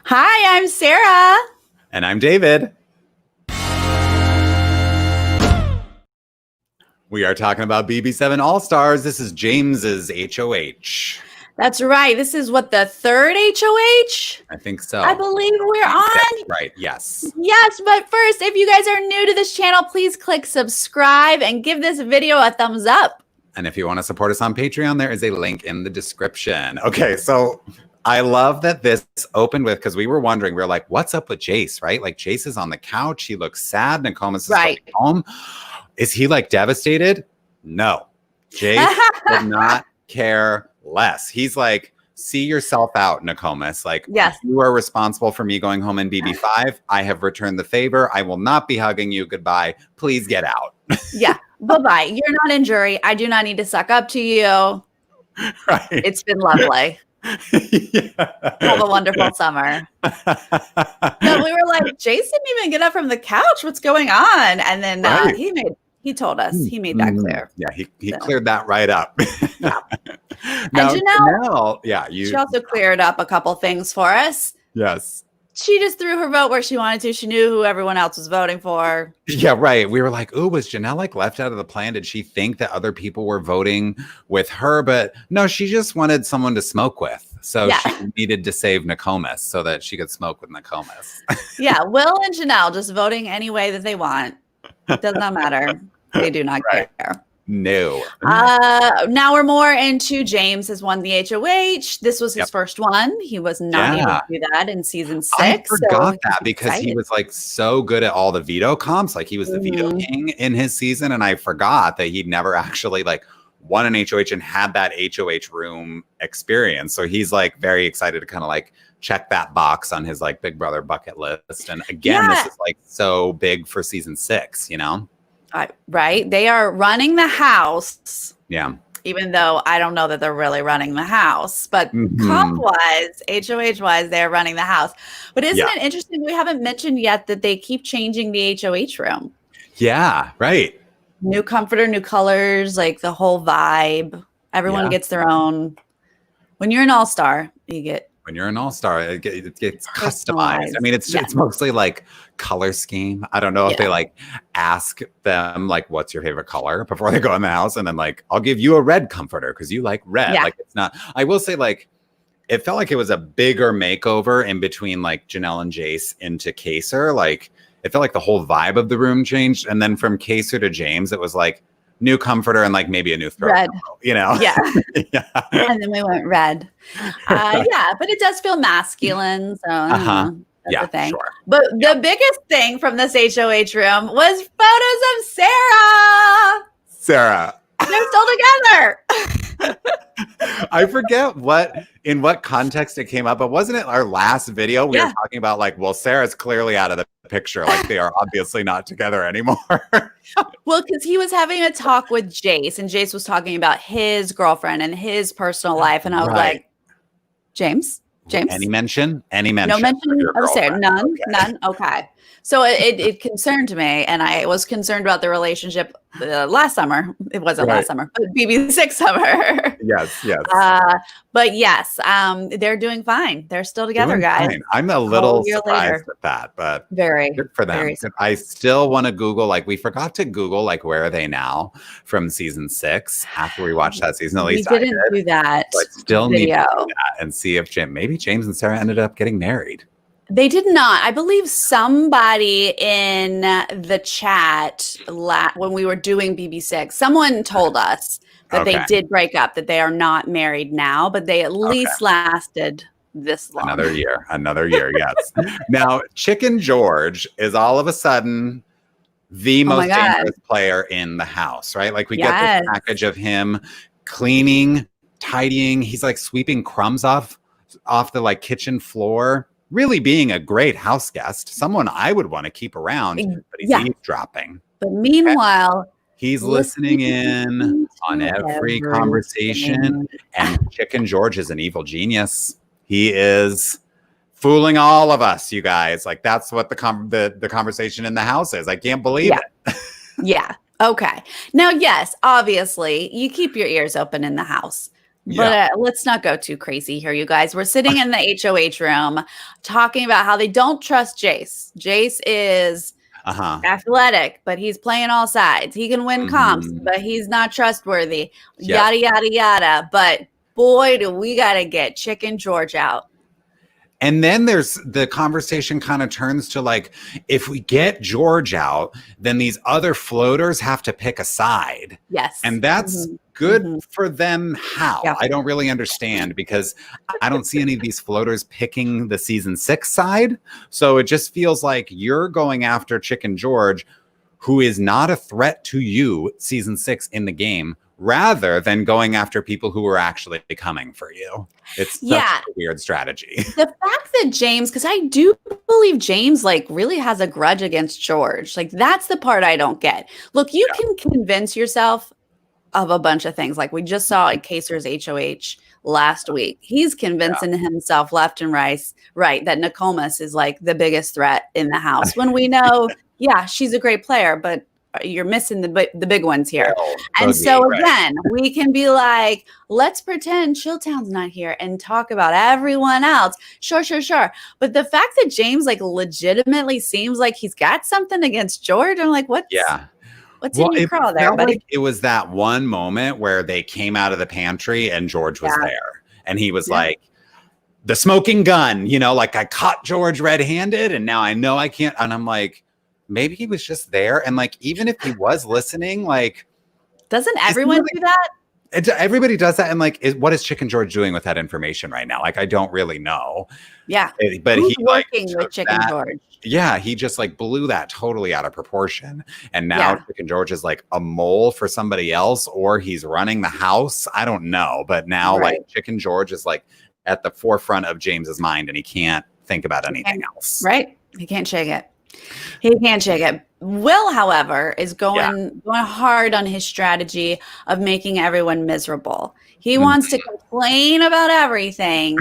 Hi, I'm Sarah. And I'm David. We are talking about BB7 All-Stars. This is James's HOH. That's right. This is what, the third HOH? I think so. I believe we're on. That's right. Yes. Yes, but first, if you guys are new to this channel, please click subscribe and give this video a thumbs up. And if you want to support us on Patreon, there is a link in the description. Okay, so I love that this opened with, because we were wondering, we were like, what's up with Jace, right? Like, Jace is on the couch. He looks sad. Nokomis is going home. Is he like devastated? No. Jace did not care less. He's like, see yourself out, Nokomis. Like, yes, you are responsible for me going home in BB5. I have returned the favor. I will not be hugging you. Goodbye. Please get out. Yeah. Bye-bye. You're not in jury. I do not need to suck up to you. Right. It's been lovely. Yeah. Have a wonderful summer. No, we were like, Jace didn't even get up from the couch. What's going on? And then he told us. He made that clear. Yeah, he cleared that right up. Yeah. Now, and Janelle, she also cleared up a couple things for us. Yes. She just threw her vote where she wanted to. She knew who everyone else was voting for. Yeah, right. We were like, ooh, was Janelle like left out of the plan? Did she think that other people were voting with her? But no, she just wanted someone to smoke with. So she needed to save Nokomis so that she could smoke with Nokomis. Yeah, Will and Janelle just voting any way that they want. Does not matter. They do not care. No. Now we're more into James has won the HOH. This was his first one. He was not able to do that in season 6. I forgot that because he was like so good at all the veto comps. Like he was the veto king in his season. And I forgot that he'd never actually like won an HOH and had that HOH room experience. So he's like very excited to kind of like check that box on his like Big Brother bucket list. And again, this is like so big for season 6, you know? Right. They are running the house. Yeah. Even though I don't know that they're really running the house, but comp-wise, HOH-wise, they're running the house. But isn't it interesting? We haven't mentioned yet that they keep changing the HOH room. Yeah. Right. New comforter, new colors, like the whole vibe. Everyone gets their own. When you're an all-star, you get. When you're an all-star, it gets customized. I mean, it's mostly like color scheme. I don't know if they like ask them like, what's your favorite color before they go in the house? And then like, I'll give you a red comforter because you like red. Yeah. Like it's not, I will say like, it felt like it was a bigger makeover in between like Janelle and Jace into Kaser. Like it felt like the whole vibe of the room changed. And then from Kaser to James, it was like, new comforter and like maybe a new throat red, pillow, you know? Yeah. And then we went red. Yeah, but it does feel masculine. So that's the thing. Sure. But the biggest thing from this HOH room was photos of Sarah. They're still together. I forget in what context it came up, but wasn't it our last video? We were talking about like, well, Sarah's clearly out of the picture. Like they are obviously not together anymore. Well, because he was having a talk with Jace and Jace was talking about his girlfriend and his personal life. And I was like, James? Any mention? No mention of Sarah? None? None? Okay. So it concerned me, and I was concerned about the relationship last summer. It wasn't last summer, but BB6 summer. Yes. But yes, they're doing fine. They're still together, guys. Fine. I'm a little surprised at that, but very good for them. I still want to Google, like we forgot to Google, like where are they now from season 6 after we watched that season. At least we didn't do that. So I still need to do that and see if maybe James and Sarah ended up getting married. They did not. I believe somebody in the chat when we were doing BB6, someone told us that they did break up, that they are not married now, but they at least lasted this long. Another year, yes. Now, Chicken George is all of a sudden the most dangerous player in the house, right? Like we get this package of him cleaning, tidying. He's like sweeping crumbs off the like kitchen floor. Really being a great house guest, someone I would want to keep around, but he's eavesdropping. But meanwhile, he's listening in on every conversation, and Chicken George is an evil genius. He is fooling all of us, you guys. Like that's what the conversation in the house is. I can't believe it. Yeah. Okay. Now, yes, obviously, you keep your ears open in the house. But let's not go too crazy here, you guys. We're sitting in the HOH room talking about how they don't trust Jace. Jace is athletic, but he's playing all sides. He can win comps, but he's not trustworthy. Yada, yada, yada. But boy, do we got to get Chicken George out. And then there's the conversation kind of turns to like, if we get George out, then these other floaters have to pick a side. Yes. And that's good for them. How? Yeah. I don't really understand, because I don't see any of these floaters picking the season 6 side. So it just feels like you're going after Chicken George, who is not a threat to you season 6 in the game, rather than going after people who are actually coming for you. It's such a weird strategy. The fact that James, because I do believe James like really has a grudge against George. Like that's the part I don't get. Look, you can convince yourself of a bunch of things. Like we just saw in Kaser's HOH last week. He's convincing himself left and right that Nokomis is like the biggest threat in the house. When we know, she's a great player, but you're missing the big ones here. And so again, we can be like, let's pretend Chilltown's not here and talk about everyone else. Sure. But the fact that James like legitimately seems like he's got something against George, I'm like, what's in your crawl there, buddy? Like it was that one moment where they came out of the pantry and George was there. And he was like, the smoking gun, like I caught George red-handed and now I know I can't. And I'm like, maybe he was just there. And like, even if he was listening, like, doesn't everyone do that? Everybody does that. And like, what is Chicken George doing with that information right now? Like, I don't really know. Yeah. But he's working with Chicken George. Yeah. He just like blew that totally out of proportion. And now Chicken George is like a mole for somebody else, or he's running the house. I don't know. But now like Chicken George is like at the forefront of James's mind and he can't think about anything else. Right. He can't shake it. He can't shake it. Will, however, is going hard on his strategy of making everyone miserable. He wants to complain about everything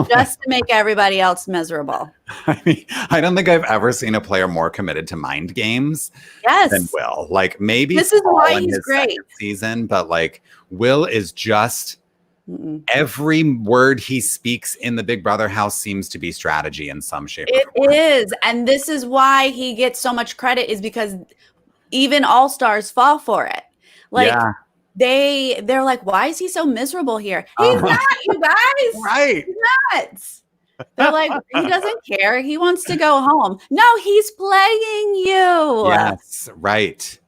just to make everybody else miserable. I mean, I don't think I've ever seen a player more committed to mind games than Will. Like maybe this is why he's great season, but like Will is just every word he speaks in the Big Brother house seems to be strategy in some shape or form. It is. And this is why he gets so much credit, is because even all-stars fall for it. Like they're like, why is he so miserable here? He's not, you guys. Right. He's nuts. They're like, he doesn't care. He wants to go home. No, he's playing you. Yes, right.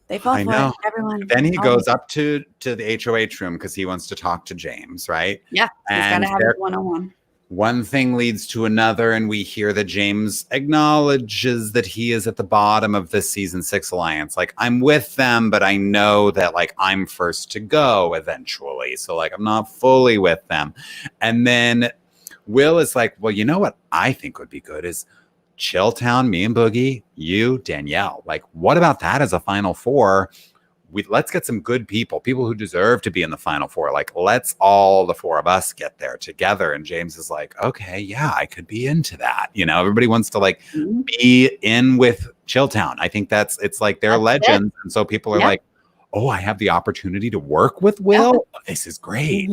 They fall for it, everyone. Then he goes up to the HOH room because he wants to talk to James, right? Yeah, he's got to have a one-on-one. One thing leads to another, and we hear that James acknowledges that he is at the bottom of this season 6 alliance. Like, I'm with them, but I know that like I'm first to go eventually. So like I'm not fully with them. And then Will is like, well, you know what I think would be good is Chilltown, me and Boogie, you, Danielle. Like, what about that as a final 4? Let's get some good people who deserve to be in the final 4. Like, let's all the 4 of us get there together. And James is like, okay, yeah, I could be into that. Everybody wants to like be in with Chilltown. I think it's like they're legends. And so people are like, oh, I have the opportunity to work with Will. This is great.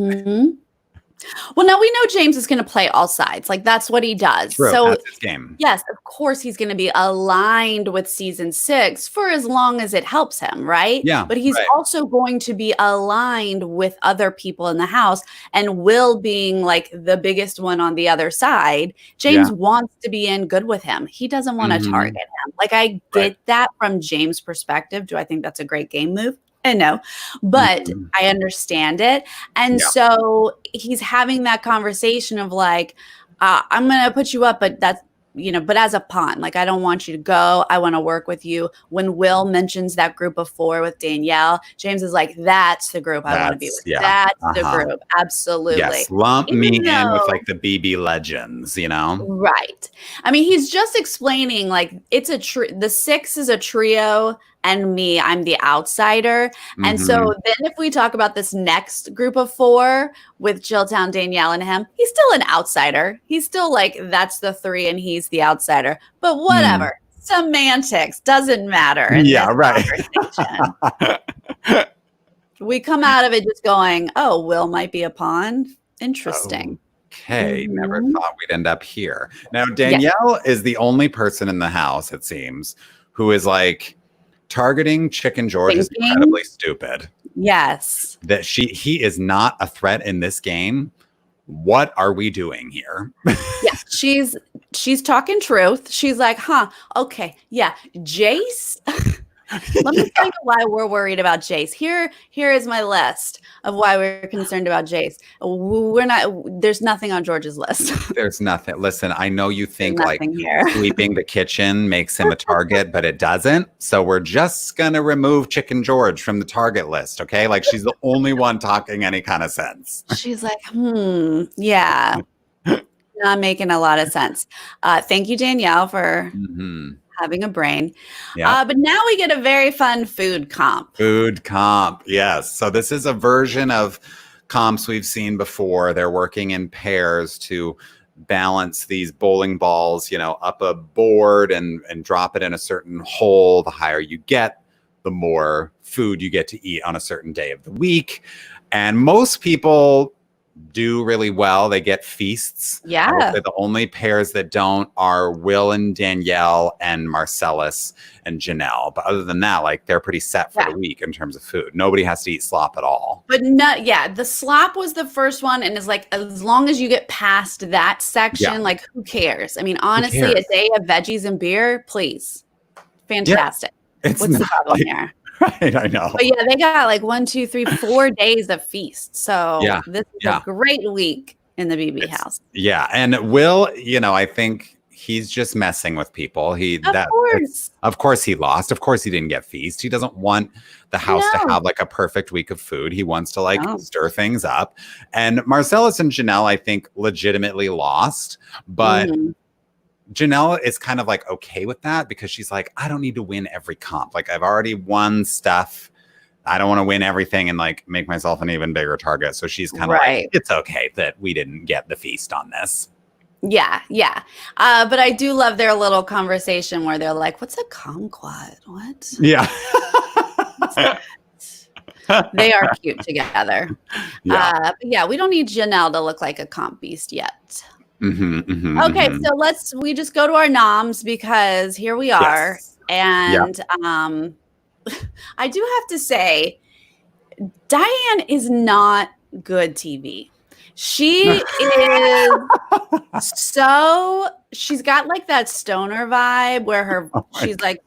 Well, now we know James is going to play all sides. Like that's what he does. True, so that's his game. Yes, of course he's going to be aligned with season 6 for as long as it helps him, right? Yeah. But he's also going to be aligned with other people in the house, and Will being like the biggest one on the other side, James wants to be in good with him. He doesn't want to target him. Like I get that from James' perspective. Do I think that's a great game move? No, but I understand it. And so he's having that conversation of like, I'm going to put you up, but that's, but as a pawn, like, I don't want you to go. I want to work with you. When Will mentions that group of 4 with Danielle, James is like, that's the group I want to be with. That's the group. Absolutely. Yes. Lump me in with like the BB legends, Right. I mean, he's just explaining like it's the 6 is a trio. And me, I'm the outsider. And so then if we talk about this next group of 4 with Chilltown, Danielle, and him, he's still an outsider. He's still like, that's the 3 and he's the outsider. But whatever. Semantics doesn't matter. Yeah, right. We come out of it just going, oh, Will might be a pawn. Interesting. Okay, never thought we'd end up here. Now, Yes. Danielle is the only person in the house, it seems, who is like targeting Chicken George is incredibly stupid. Yes. That he is not a threat in this game. What are we doing here? Yeah, she's talking truth. She's like, huh, okay, yeah, Jace. Let me tell you why we're worried about Jace. Here is my list of why we're concerned about Jace. There's nothing on George's list. There's nothing. Listen, I know you think like sweeping the kitchen makes him a target, but it doesn't. So we're just going to remove Chicken George from the target list. Okay. Like she's the only one talking any kind of sense. She's like, yeah, not making a lot of sense. Thank you, Danielle, for having a brain. Yeah. But now we get a very fun food comp. Food comp. Yes. So this is a version of comps we've seen before. They're working in pairs to balance these bowling balls, up a board and drop it in a certain hole. The higher you get, the more food you get to eat on a certain day of the week. And most people do really well. They get feasts. Yeah. The only pairs that don't are Will and Danielle and Marcellus and Janelle. But other than that, like they're pretty set for the week in terms of food. Nobody has to eat slop at all. But the slop was the first one, and it's like as long as you get past that section, like who cares? I mean, honestly, a day of veggies and beer, please. Fantastic. Yeah. What's the problem here? Right, I know. But yeah, they got like 1, 2, 3, 4 days of feast. So this is a great week in the BB house. Yeah. And Will, I think he's just messing with people. Of course he lost. Of course he didn't get feast. He doesn't want the house to have like a perfect week of food. He wants to stir things up. And Marcellus and Janelle, I think, legitimately lost. But Janelle is kind of like okay with that because she's like, I don't need to win every comp. Like I've already won stuff. I don't want to win everything and like make myself an even bigger target. So she's kind of like, it's okay that we didn't get the feast on this. Yeah. But I do love their little conversation where they're like, what's a kumquat? What? Yeah. They are cute together. But we don't need Janelle to look like a comp beast yet. Okay, so we just go to our noms because here we are. And I do have to say, Diane is not good TV. She is she's got like that stoner vibe where she's like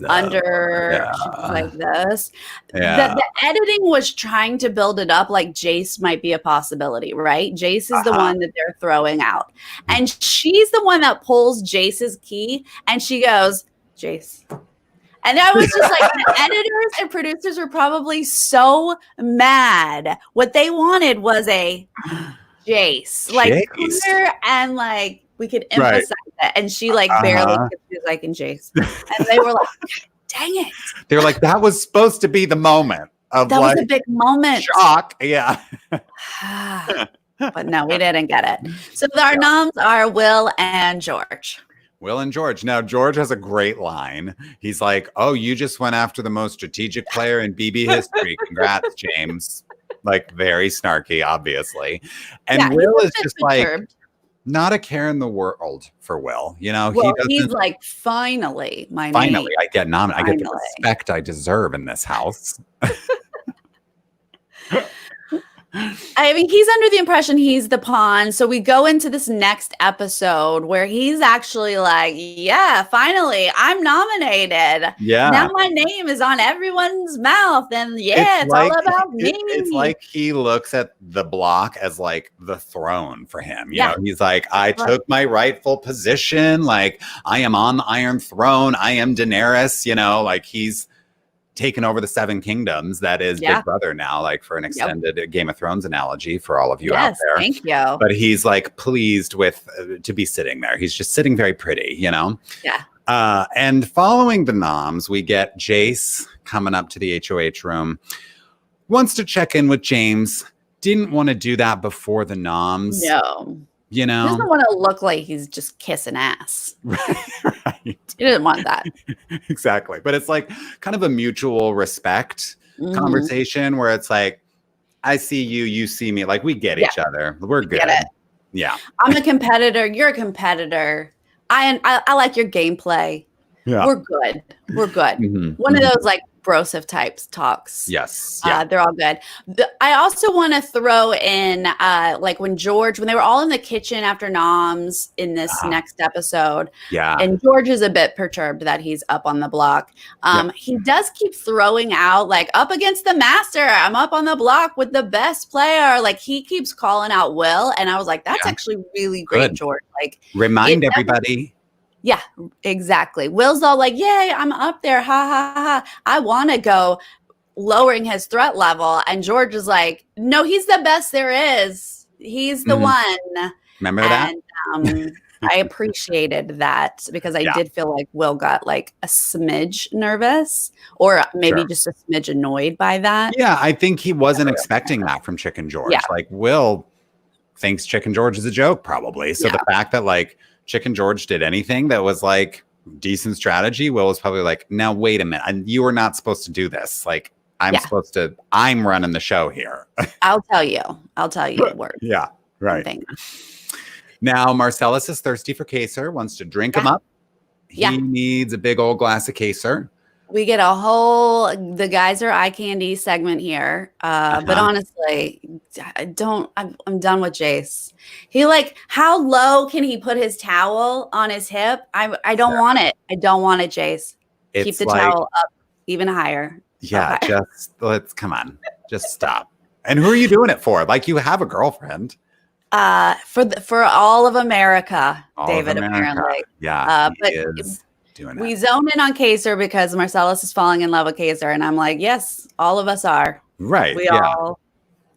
under she's like this. The editing was trying to build it up like Jace might be a possibility, right? Jace is the one that they're throwing out. And she's the one that pulls Jace's key and she goes, Jace. And I was just like, the editors and producers were probably so mad. What they wanted was a Jace, like clear and like we could emphasize it. And she like barely she was like in Jace. And they were like, dang it. They're like, that was supposed to be the moment of that was a big moment. Shock. Yeah. But no, we didn't get it. So our noms are Will and George. Will and George. Now, George has a great line. He's like, oh, you just went after the most strategic player in BB history. Congrats, James. Like, very snarky, obviously. And Will is just like, not a care in the world for Will. He's like, finally, I get nominated. I get the respect I deserve in this house. I mean, he's under the impression he's the pawn. So we go into this next episode where he's actually like, yeah, finally, I'm nominated. Yeah. Now my name is on everyone's mouth. And it's all about me. It's like he looks at the block as like the throne for him. You know, he's like, I took my rightful position. Like, I am on the Iron Throne. I am Daenerys. Like he's taken over the 7 kingdoms. That is Big Brother now, like for an extended Game of Thrones analogy for all of you out there. Thank you. But he's like pleased with to be sitting there. He's just sitting very pretty, Yeah. And following the noms, we get Jace coming up to the HOH room. Wants to check in with James. Didn't want to do that before the noms. No. He doesn't want to look like he's just kissing ass. Right. He didn't want that. Exactly. But it's like kind of a mutual respect conversation where it's like, I see you, you see me. Like we get each other. We're good. Yeah. I'm a competitor. You're a competitor. I like your gameplay. Yeah. We're good. We're good. One of those like brosive types talks. Yes. They're all good. I also want to throw in like when they were all in the kitchen after Noms in this next episode. Yeah. And George is a bit perturbed that he's up on the block. He does keep throwing out like up against the master. I'm up on the block with the best player. Like he keeps calling out Will. And I was like, that's actually really great, George. Like remind everybody. Yeah, exactly. Will's all like, yay, I'm up there. Ha, ha, ha. I want to go, lowering his threat level. And George is like, no, he's the best there is. He's the one. Remember that? I appreciated that because I did feel like Will got like a smidge nervous or maybe just a smidge annoyed by that. Yeah, I think he wasn't expecting that from Chicken George. Like Will thinks Chicken George is a joke probably. So the fact that like Chicken George did anything that was like decent strategy, Will was probably like, now wait a minute. You were not supposed to do this. Like I'm running the show here. I'll tell you words. Yeah, right. Now Marcellus is thirsty for Kaser, wants to drink him up. He needs a big old glass of Kaser. We get a whole the guys are eye candy segment here. But honestly, I'm done with Jace. He like, how low can he put his towel on his hip? I don't want it. I don't want it, Jace. Keep the towel up even higher. Yeah, come on. Just stop. And who are you doing it for? Like you have a girlfriend. For all of America, David, apparently. Yeah. But we zone in on Kaser because Marcellus is falling in love with Kaser, and I'm like, yes, all of us are. Right.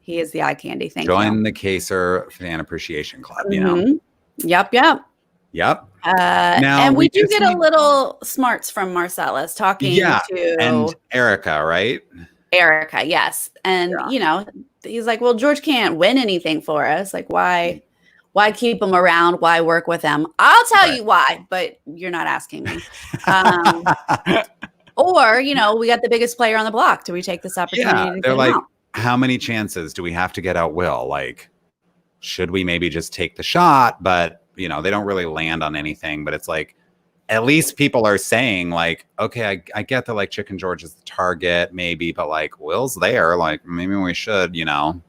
He is the eye candy. Join the Kaser Fan Appreciation Club, you know? Yep. Now and we do get a little smarts from Marcellus talking to and Erica, right? Erica, yes. And you know, he's like, well, George can't win anything for us. Like, why keep him around? Why work with him? I'll tell you why, but you're not asking me. Or, you know, we got the biggest player on the block. Do we take this opportunity to get him out? How many chances do we have to get out Will? Like, should we maybe just take the shot? But, you know, they don't really land on anything. But it's like, at least people are saying like, okay, I get that like Chicken George is the target maybe, but like Will's there. Like, maybe we should, you know.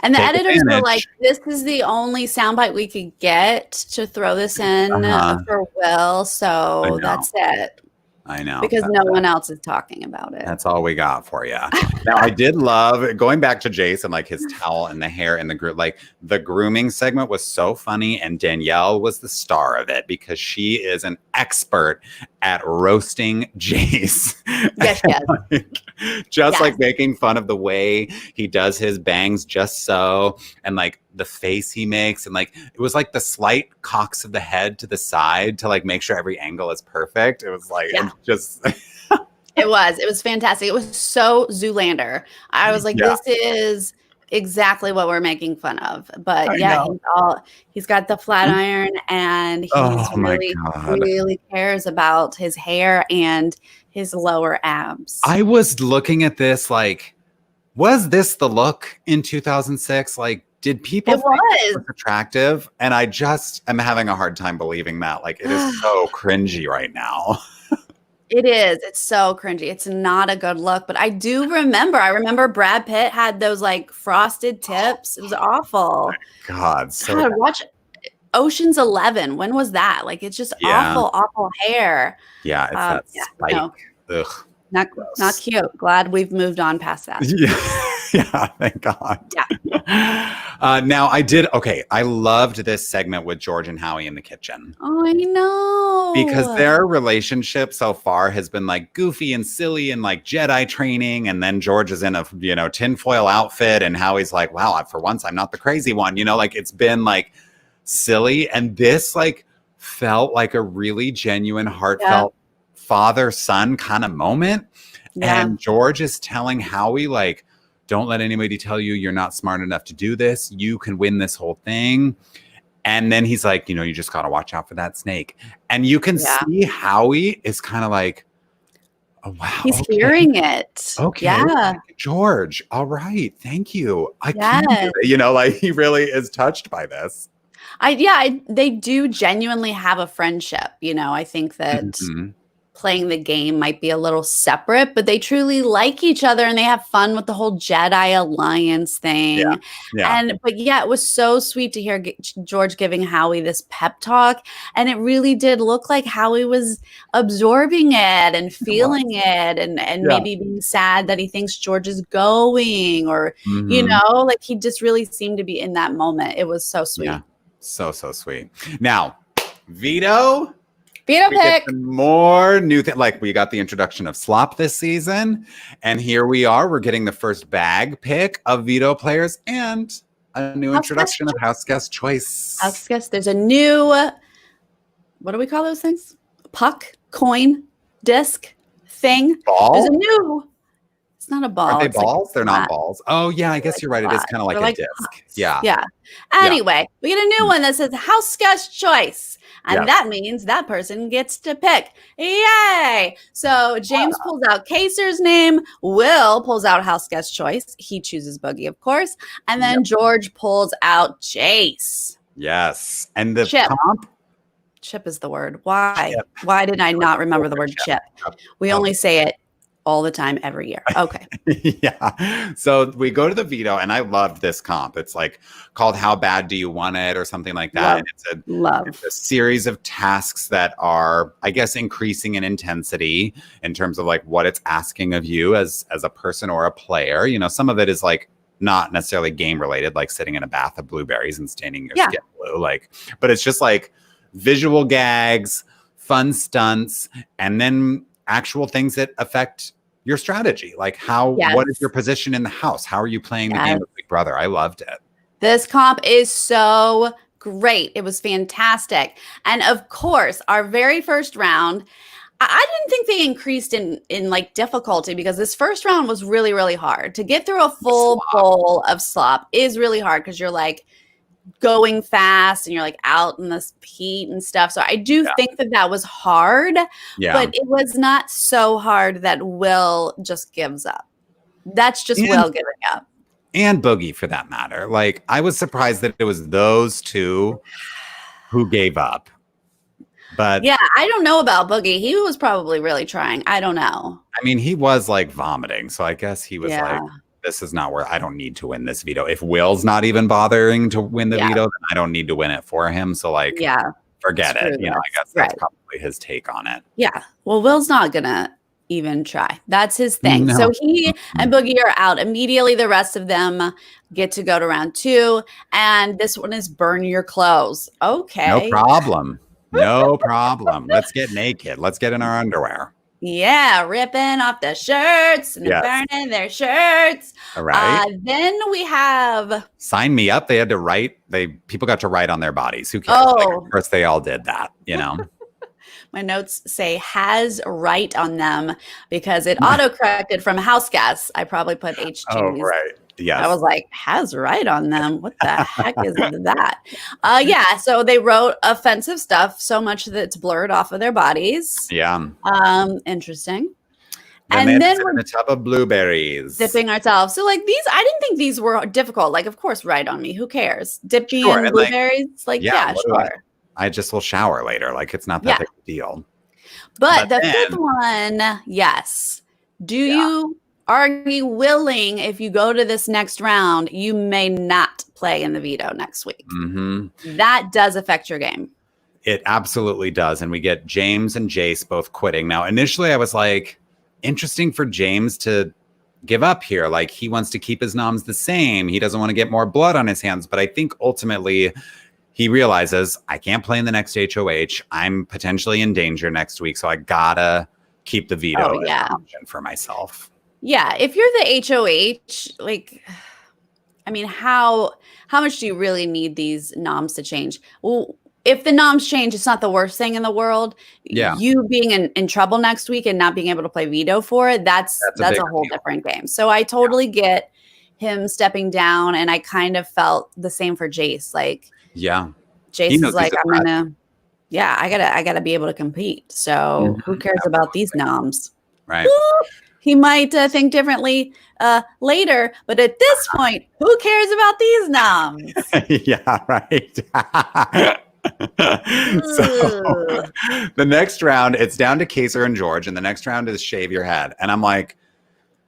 And the editors were like, this is the only soundbite we could get to throw this in for Will. So that's it. I know. Because no one else is talking about it. That's all we got for you. Now, I did love going back to Jason, like his towel and the hair and the group. Like the grooming segment was so funny. And Danielle was the star of it because she is an expert at roasting Jace. Yes, yes. Like making fun of the way he does his bangs just so. And like the face he makes. And like, it was like the slight cocks of the head to the side to like make sure every angle is perfect. It was like, It was fantastic. It was so Zoolander. I was like, this is exactly what we're making fun of. But he's got the flat iron and he really cares about his hair and his lower abs. I was looking at this like, was this the look in 2006? Like, did people think it was attractive? And I just am having a hard time believing that. Like, it is so cringy right now. It is. It's so cringy. It's not a good look. But I remember Brad Pitt had those like frosted tips. It was awful. God, watch Ocean's 11. When was that? Like, it's just awful hair. Yeah, it's that spike. Ugh. Not cute. Glad we've moved on past that. Yeah, thank God. Yeah. Now I loved this segment with George and Howie in the kitchen. Oh, I know. Because their relationship so far has been like goofy and silly and like Jedi training. And then George is in a, tinfoil outfit and Howie's like, wow, for once I'm not the crazy one. Like it's been like silly. And this like felt like a really genuine, heartfelt father-son kind of moment. Yeah. And George is telling Howie like, don't let anybody tell you you're not smart enough to do this. You can win this whole thing. And then he's like, you just got to watch out for that snake. And you can see Howie is kind of like, Oh, wow. He's Okay. hearing it. Okay. Yeah. George. All right. Thank you. I can't, Yes. like he really is touched by this. They do genuinely have a friendship. I think that playing the game might be a little separate, but they truly like each other and they have fun with the whole Jedi Alliance thing. Yeah. But it was so sweet to hear George giving Howie this pep talk. And it really did look like Howie was absorbing it and feeling it and maybe being sad that he thinks George is going or, like he just really seemed to be in that moment. It was so sweet. Yeah. So sweet. Now, Veto pick. More new things. Like we got the introduction of Slop this season, and here we are. We're getting the first bag pick of Veto players and a new introduction of House Guest Choice. House Guest. There's a new. What do we call those things? Puck, coin, disc, thing. Ball. There's a new. It's not a ball. Are they it's balls? Like They're not balls. Oh yeah, I guess you're right. It is kind of like a disc. Pucks. Yeah. Anyway, we get a new one that says House Guest Choice. And that means that person gets to pick. Yay! So James pulls out Kaser's name. Will pulls out House Guest Choice. He chooses Boogie, of course. And then George pulls out Jace. Yes. And the Chip. comp? Chip is the word. Why? Chip. Why did I not remember the word chip? We only say it all the time, every year. Okay. Yeah. So we go to the Veto, and I love this comp. It's like called How Bad Do You Want It or something like that. It's a series of tasks that are, I guess, increasing in intensity in terms of like what it's asking of you as a person or a player. Some of it is like not necessarily game related, like sitting in a bath of blueberries and staining your skin blue. But it's just like visual gags, fun stunts, and then actual things that affect your strategy. Like what is your position in the house? How are you playing the game with Big Brother? I loved it. This comp is so great. It was fantastic. And of course, our very first round, I didn't think they increased in like difficulty because this first round was really, really hard. To get through a full bowl of slop is really hard because you're like going fast and you're like out in this heat and stuff. So I do think that was hard, but it was not so hard that Will just gives up. That's just Will giving up. And Boogie for that matter. Like I was surprised that it was those two who gave up. But yeah, I don't know about Boogie. He was probably really trying. I don't know. I mean, he was like vomiting. So I guess he was like, this is not where I don't need to win this veto. If Will's not even bothering to win the veto, then I don't need to win it for him. So like, forget it. I guess that's probably his take on it. Yeah. Well, Will's not going to even try. That's his thing. No. So he and Boogie are out. Immediately, the rest of them get to go to round 2. And this one is burn your clothes. Okay. No problem. No problem. Let's get naked. Let's get in our underwear. Yeah, ripping off the shirts and burning their shirts. All right. Then we have Sign me up. They had to write. People got to write on their bodies. Who cares? Like, of course, they all did that. My notes say has right on them because it autocorrected from house gas. I probably put HGs. Oh, right. Yes. I was like, has right on them. What the heck is that? So they wrote offensive stuff so much that it's blurred off of their bodies. Yeah. Interesting. And then we're in a tub of blueberries. Dipping ourselves. So like these, I didn't think these were difficult. Like, of course, right on me. Who cares? Dipping in blueberries? Sure. I just will shower later. Like, it's not that big a deal. But the fifth one, yes. Are you willing, if you go to this next round, you may not play in the veto next week? Mm-hmm. That does affect your game. It absolutely does. And we get James and Jace both quitting. Now, initially, I was like, interesting for James to give up here. Like, he wants to keep his noms the same. He doesn't want to get more blood on his hands. But I think ultimately he realizes I can't play in the next HOH. I'm potentially in danger next week. So I gotta keep the veto as an option for myself. Yeah, if you're the HOH, like, I mean, how much do you really need these noms to change? Well, if the noms change, it's not the worst thing in the world. Yeah. You being in trouble next week and not being able to play veto for it, that's a whole different game. So I totally get him stepping down, and I kind of felt the same for Jace. Like, Jace is like, I gotta be able to compete. So who cares about these noms? Right. He might think differently later, but at this point, who cares about these noms? Yeah, right. So the next round, it's down to Kaser and George, and the next round is shave your head. And I'm like,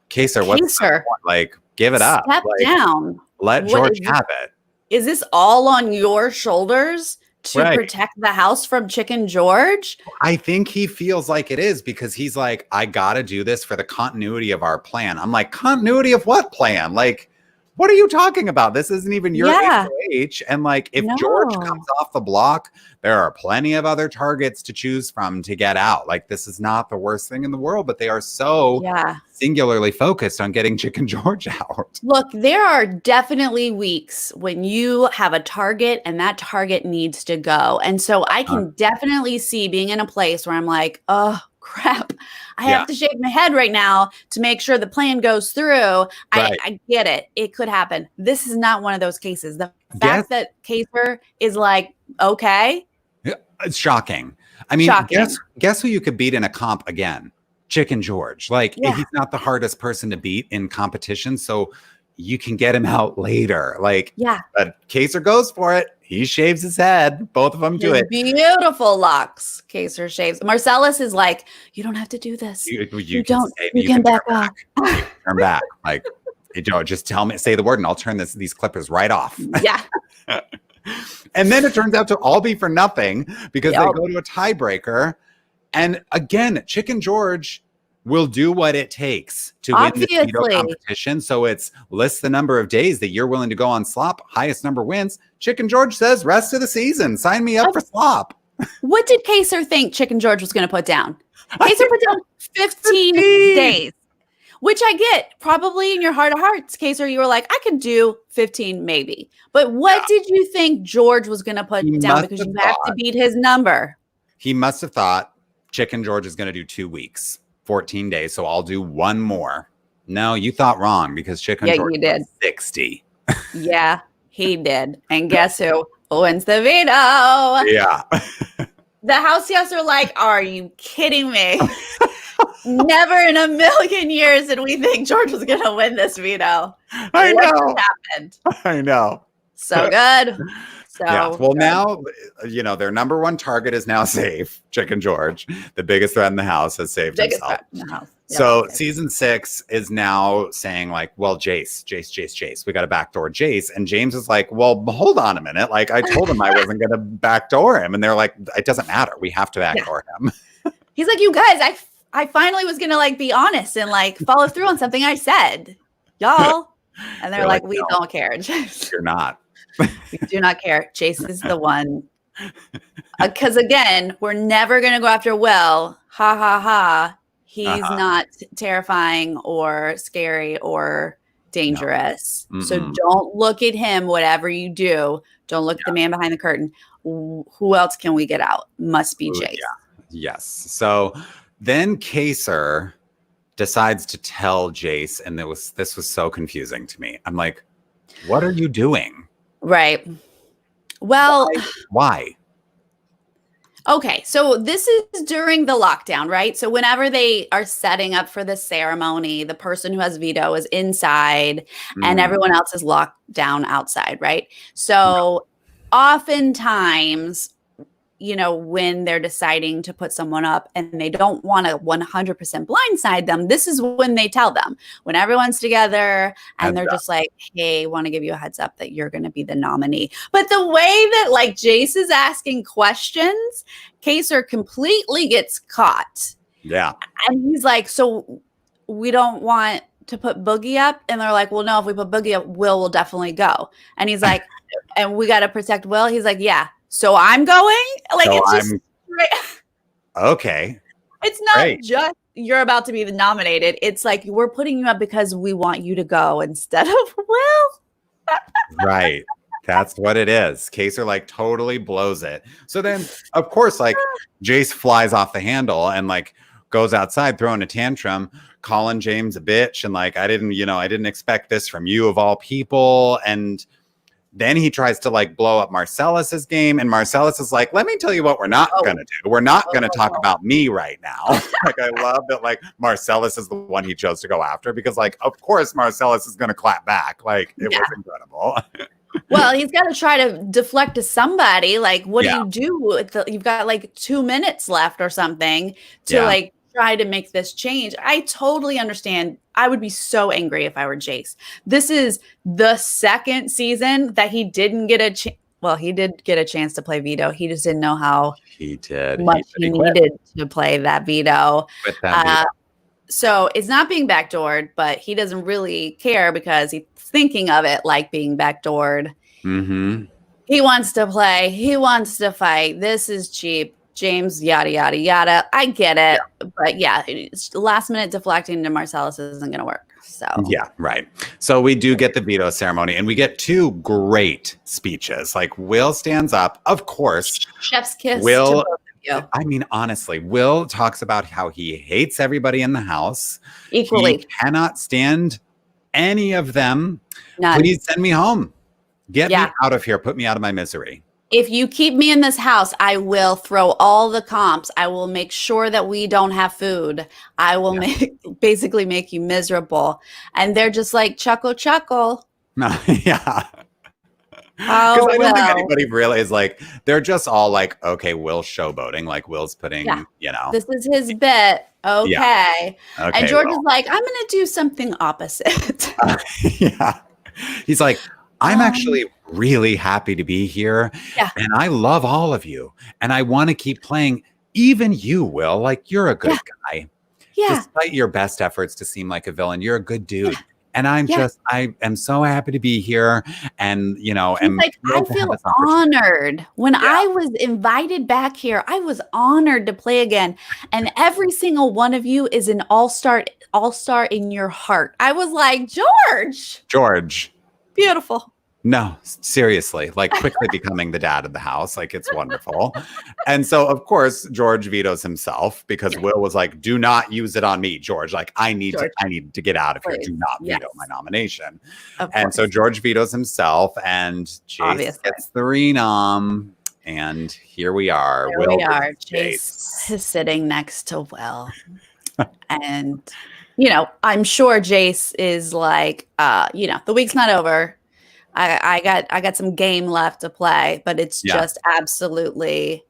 Kaser, what's the point? Like, give it up. Step like, down. Let George have it. Is this all on your shoulders to Right. protect the house from Chicken George? I think he feels like it is because he's like, I gotta do this for the continuity of our plan. I'm like, continuity of what plan? Like, what are you talking about? This isn't even your HOH. And like, if George comes off the block, there are plenty of other targets to choose from to get out. Like, this is not the worst thing in the world, but they are so singularly focused on getting Chicken George out. Look, there are definitely weeks when you have a target and that target needs to go. And so I can definitely see being in a place where I'm like, oh, crap. I have to shave my head right now to make sure the plan goes through. I get it. It could happen. This is not one of those cases. The fact that Kaser is like, okay. It's shocking. I mean, guess who you could beat in a comp again? Chicken George. Like, he's not the hardest person to beat in competition. So you can get him out later. Like, but Kaser goes for it. He shaves his head. Both of them do it. Beautiful locks. Kaser shaves. Marcellus is like, you don't have to do this. You don't. You can back off. Turn back. Like, just tell me, say the word, and I'll turn these clippers right off. Yeah. And then it turns out to all be for nothing because they go to a tiebreaker. And again, Chicken George will do what it takes to win the veto competition. So it's list the number of days that you're willing to go on slop. Highest number wins. Chicken George says rest of the season. Sign me up for slop. What did Kaser think Chicken George was going to put down? Kaser put down 15 days, which I get. Probably in your heart of hearts, Kaser, you were like, I could do 15 maybe. But what did you think George was going to put down? Because you have to beat his number. He must have thought Chicken George is going to do 2 weeks. 14 days, so I'll do one more. No, you thought wrong because Chicken George did 60. Yeah, he did. And guess who wins the veto? Yeah. The house guests are like, are you kidding me? Never in a million years did we think George was going to win this veto. I know. What happened? I know. So good. So well, now, their number one target is now safe. Chicken George, the biggest threat in the house, has saved himself. So season 6 is now saying like, well, Jace, we got to backdoor Jace. And James is like, well, hold on a minute. Like, I told him I wasn't going to backdoor him. And they're like, it doesn't matter. We have to backdoor him. He's like, you guys, I finally was going to like be honest and like follow through on something I said, y'all. And they're like, we don't care. You're not. We do not care. Jace is the one. Because again, we're never going to go after Will. Ha ha ha. He's not terrifying or scary or dangerous. No. So don't look at him, whatever you do. Don't look at the man behind the curtain. Who else can we get out? Must be Jace. Yes. So then Kaser decides to tell Jace, and this was so confusing to me. I'm like, what are you doing? Right. Well, why? Okay, so this is during the lockdown, right? So whenever they are setting up for the ceremony, the person who has veto is inside and everyone else is locked down outside, right? So oftentimes, when they're deciding to put someone up and they don't want to 100% blindside them, this is when they tell them, when everyone's together and they're just like, hey, want to give you a heads up that you're going to be the nominee. But the way that like Jace is asking questions, Kaser completely gets caught. Yeah. And he's like, so we don't want to put Boogie up? And they're like, well, no, if we put Boogie up, Will will definitely go. And he's like, and we got to protect Will. He's like, yeah. So I'm going? Like, so it's just okay. It's not just you're about to be nominated. It's like we're putting you up because we want you to go instead of Will. Right. That's what it is. Kaser like totally blows it. So then, of course, like Jace flies off the handle and like goes outside throwing a tantrum, calling James a bitch. And like, I didn't expect this from you of all people. And Then he tries to like blow up Marcellus's game, and Marcellus is like, let me tell you what we're not gonna do. We're not gonna talk about me right now. Like, I love that like Marcellus is the one he chose to go after, because like, of course Marcellus is gonna clap back. Like, it was incredible. Well, he's got to try to deflect to somebody. Like, what do you do? You've got like 2 minutes left or something to like try to make this change. I totally understand. I would be so angry if I were Jace. This is the second season that he didn't get a chance. Well, he did get a chance to play veto. He just didn't know how much he needed to play that veto. So it's not being backdoored, but he doesn't really care because he's thinking of it like being backdoored. Mm-hmm. He wants to play. He wants to fight. This is cheap. James, yada, yada, yada. I get it. Yeah. But last minute deflecting to Marcellus isn't going to work. So yeah, right. So we do get the veto ceremony, and we get 2 great speeches. Like, Will stands up, of course. Chef's kiss. Will, I mean, honestly, Will talks about how he hates everybody in the house. Equally. He cannot stand any of them. None. Please send me home. Get me out of here. Put me out of my misery. If you keep me in this house, I will throw all the comps. I will make sure that we don't have food. I will basically make you miserable. And they're just like, chuckle, chuckle. Yeah. Because I don't think anybody really is like, they're just all like, okay, Will's showboating. Like, Will's putting, this is his bit. Okay. Yeah. Okay, and George is like, I'm going to do something opposite. He's like, I'm actually really happy to be here. Yeah. And I love all of you. And I want to keep playing. Even you, Will. Like, you're a good guy. Yeah. Despite your best efforts to seem like a villain, you're a good dude. Yeah. And I am so happy to be here. And, like, I feel honored. When I was invited back here, I was honored to play again. And every single one of you is an all-star in your heart. I was like, George. Beautiful. No, seriously, like, quickly becoming the dad of the house. Like, it's wonderful. And so, of course, George vetoes himself because Will was like, do not use it on me, George. Like, I need to get out of here. Do not veto my nomination. And so George vetoes himself, and Jace gets the renom. And here we are. Jace is sitting next to Will. And, I'm sure Jace is like, the week's not over. I got some game left to play, but it's just absolutely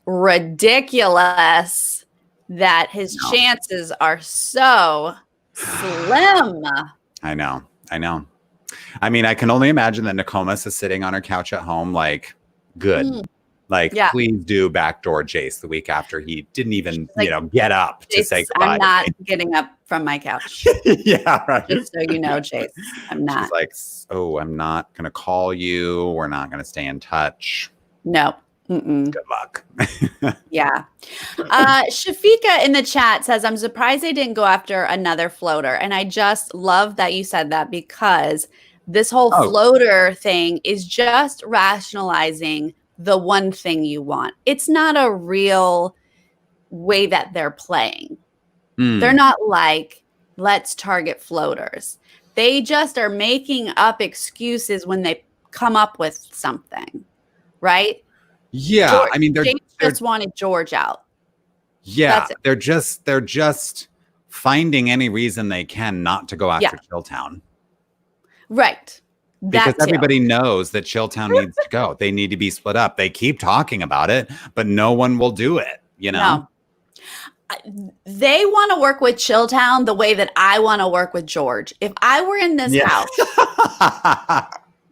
ridiculous that his chances are so slim. I know. I mean, I can only imagine that Nokomis is sitting on her couch at home like, good. Like, please do backdoor Jace the week after he didn't even, get up to say goodbye. I'm not getting up from my couch. Yeah, right. Just so you know, Jace, I'm not. She's like, I'm not going to call you. We're not going to stay in touch. No. Good luck. Yeah. Shafika in the chat says, I'm surprised they didn't go after another floater. And I just love that you said that, because this whole floater thing is just rationalizing the one thing you want. It's not a real way that they're playing. They're not like, let's target floaters. They just are making up excuses when they come up with something, right? Yeah, George, I mean, they're just wanted George out. Yeah, they're just finding any reason they can not to go after Chilltown. Right. Because everybody knows that Chilltown needs to go. They need to be split up. They keep talking about it, but no one will do it, No. They want to work with Chilltown the way that I want to work with George. If I were in this house,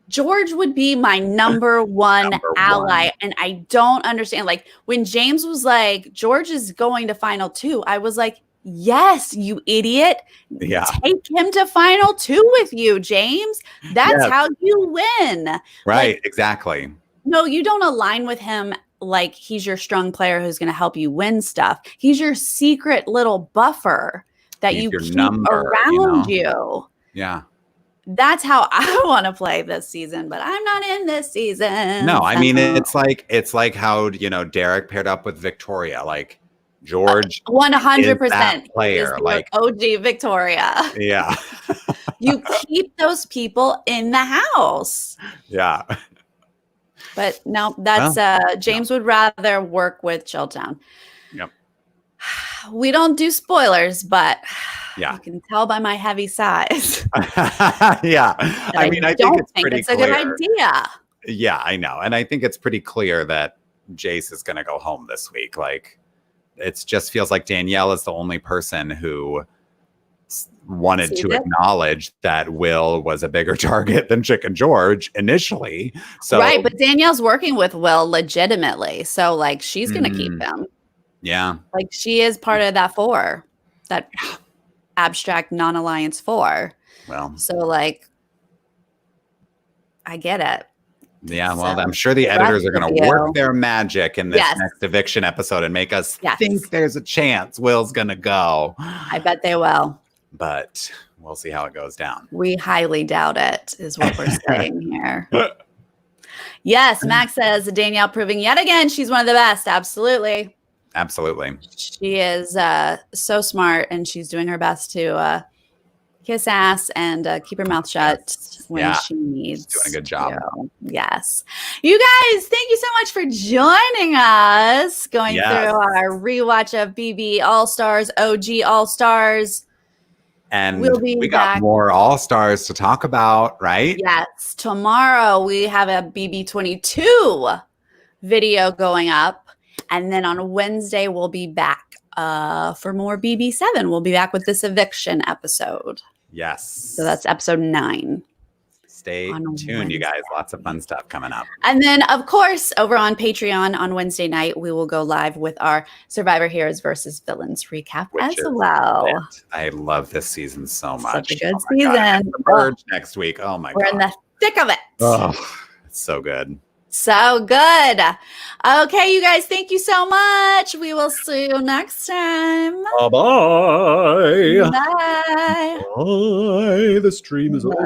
George would be my number one ally. And I don't understand. Like, when James was like, George is going to final 2, I was like, yes, you idiot. Yeah. Take him to final 2 with you, James. That's how you win. Right, like, exactly. No, you don't align with him like he's your strong player who's going to help you win stuff. He's your secret little buffer that you keep around you. Yeah. That's how I want to play this season, but I'm not in this season. No, I mean, it's like how, Derek paired up with Victoria. Like, George 100% player, like OG Victoria. Yeah. You keep those people in the house. Yeah. But no, that's James would rather work with Chilltown. Yep. We don't do spoilers, but yeah, you can tell by my heavy sighs. yeah. I mean, I think it's pretty a good idea. Yeah, I know. And I think it's pretty clear that Jace is going to go home this week. Like, it just feels like Danielle is the only person who wanted to acknowledge that Will was a bigger target than Chick and George initially. So right, but Danielle's working with Will legitimately. So like she's gonna keep him. Yeah. Like she is part of that 4. That abstract non-alliance 4. Well. So like I get it. Yeah, well, I'm sure the editors are going to work their magic in this next eviction episode and make us think there's a chance Will's going to go. I bet they will. But we'll see how it goes down. We highly doubt it, is what we're saying here. Yes, Max says Danielle proving yet again she's one of the best. Absolutely. Absolutely. She is so smart, and she's doing her best to kiss ass and keep her mouth shut when she needs. She's doing a good job. Yes. You guys, thank you so much for joining us, going through our rewatch of BB All-Stars, OG All-Stars. And we got more All-Stars to talk about, right? Yes. Tomorrow we have a BB22 video going up. And then on Wednesday, we'll be back for more BB7. We'll be back with this eviction episode. Yes. So that's episode 9. Stay tuned, you guys. Lots of fun stuff coming up. And then, of course, over on Patreon on Wednesday night, we will go live with our Survivor Heroes versus Villains recap as well. I love this season so much. Such a good season. Merge next week. Oh my God. We're in the thick of it. Oh, it's so good. So good. Okay, you guys, thank you so much. We will see you next time. Bye-bye. Bye. Bye. The stream is over.